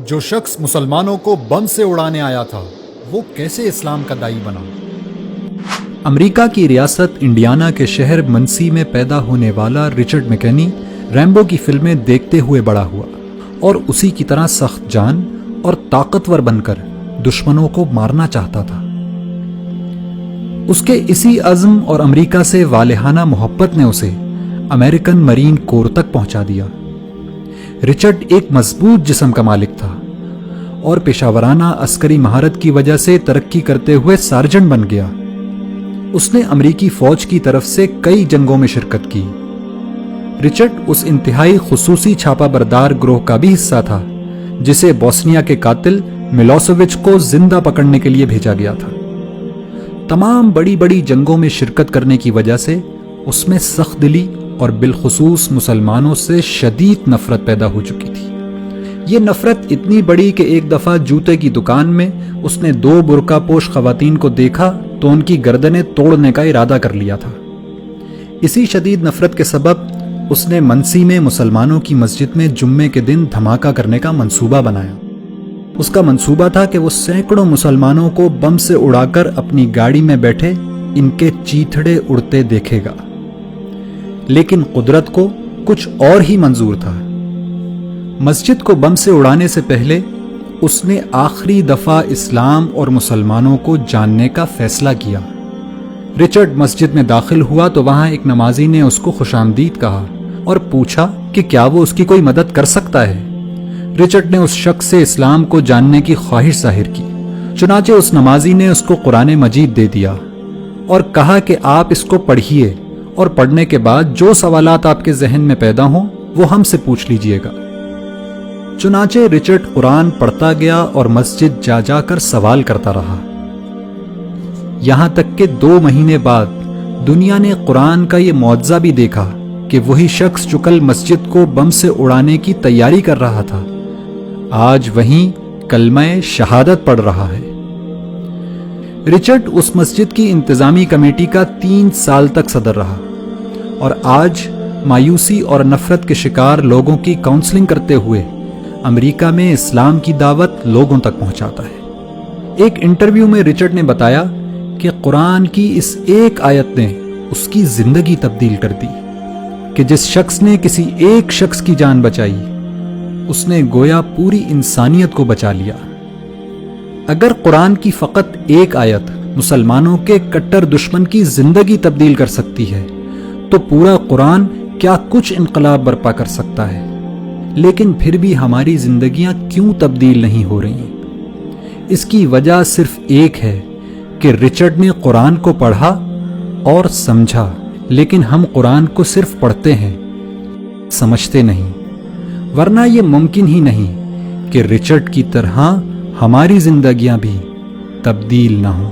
جو شخص مسلمانوں کو بم سے اڑانے آیا تھا وہ کیسے اسلام کا داعی بنا؟ امریکہ کی ریاست انڈیانا کے شہر منسی میں پیدا ہونے والا رچرڈ میکنی ریمبو کی فلمیں دیکھتے ہوئے بڑا ہوا اور اسی کی طرح سخت جان اور طاقتور بن کر دشمنوں کو مارنا چاہتا تھا۔ اس کے اسی عزم اور امریکہ سے والہانہ محبت نے اسے امریکن مرین کور تک پہنچا دیا۔ رچرڈ ایک مضبوط جسم کا مالک تھا اور پیشہ ورانہ عسکری مہارت کی وجہ سے ترقی کرتے ہوئے سارجنٹ بن گیا۔ اس نے امریکی فوج کی طرف سے کئی جنگوں میں شرکت کی۔ رچرڈ اس انتہائی خصوصی چھاپا بردار گروہ کا بھی حصہ تھا جسے بوسنیا کے قاتل ملوسیوچ کو زندہ پکڑنے کے لیے بھیجا گیا تھا۔ تمام بڑی بڑی جنگوں میں شرکت کرنے کی وجہ سے اس میں سخت دلی اور بالخصوص مسلمانوں سے شدید نفرت پیدا ہو چکی تھی۔ یہ نفرت اتنی بڑی کہ ایک دفعہ جوتے کی دکان میں اس نے 2 برقع پوش خواتین کو دیکھا تو ان کی گردنیں توڑنے کا ارادہ کر لیا تھا۔ اسی شدید نفرت کے سبب اس نے منسی میں مسلمانوں کی مسجد میں جمعے کے دن دھماکہ کرنے کا منصوبہ بنایا۔ اس کا منصوبہ تھا کہ وہ سینکڑوں مسلمانوں کو بم سے اڑا کر اپنی گاڑی میں بیٹھے ان کے چیتھڑے اڑتے دیکھے گا، لیکن قدرت کو کچھ اور ہی منظور تھا۔ مسجد کو بم سے اڑانے سے پہلے اس نے آخری دفعہ اسلام اور مسلمانوں کو جاننے کا فیصلہ کیا۔ رچرڈ مسجد میں داخل ہوا تو وہاں ایک نمازی نے اس کو خوش آمدید کہا اور پوچھا کہ کیا وہ اس کی کوئی مدد کر سکتا ہے۔ رچرڈ نے اس شخص سے اسلام کو جاننے کی خواہش ظاہر کی، چنانچہ اس نمازی نے اس کو قرآن مجید دے دیا اور کہا کہ آپ اس کو پڑھیے اور پڑھنے کے بعد جو سوالات آپ کے ذہن میں پیدا ہوں وہ ہم سے پوچھ لیجئے گا۔ چنانچہ رچرڈ قرآن پڑھتا گیا اور مسجد جا جا کر سوال کرتا رہا، یہاں تک کہ 2 مہینے بعد دنیا نے قرآن کا یہ معجزہ بھی دیکھا کہ وہی شخص جو کل مسجد کو بم سے اڑانے کی تیاری کر رہا تھا آج وہیں کلمہ شہادت پڑھ رہا ہے۔ رچرڈ اس مسجد کی انتظامی کمیٹی کا 3 سال تک صدر رہا اور آج مایوسی اور نفرت کے شکار لوگوں کی کاؤنسلنگ کرتے ہوئے امریکہ میں اسلام کی دعوت لوگوں تک پہنچاتا ہے۔ ایک انٹرویو میں رچرڈ نے بتایا کہ قرآن کی اس ایک آیت نے اس کی زندگی تبدیل کر دی کہ جس شخص نے کسی ایک شخص کی جان بچائی اس نے گویا پوری انسانیت کو بچا لیا۔ اگر قرآن کی فقط ایک آیت مسلمانوں کے کٹر دشمن کی زندگی تبدیل کر سکتی ہے تو پورا قرآن کیا کچھ انقلاب برپا کر سکتا ہے۔ لیکن پھر بھی ہماری زندگیاں کیوں تبدیل نہیں ہو رہی؟ اس کی وجہ صرف ایک ہے کہ رچرڈ نے قرآن کو پڑھا اور سمجھا، لیکن ہم قرآن کو صرف پڑھتے ہیں، سمجھتے نہیں، ورنہ یہ ممکن ہی نہیں کہ رچرڈ کی طرح ہماری زندگیاں بھی تبدیل نہ ہوں۔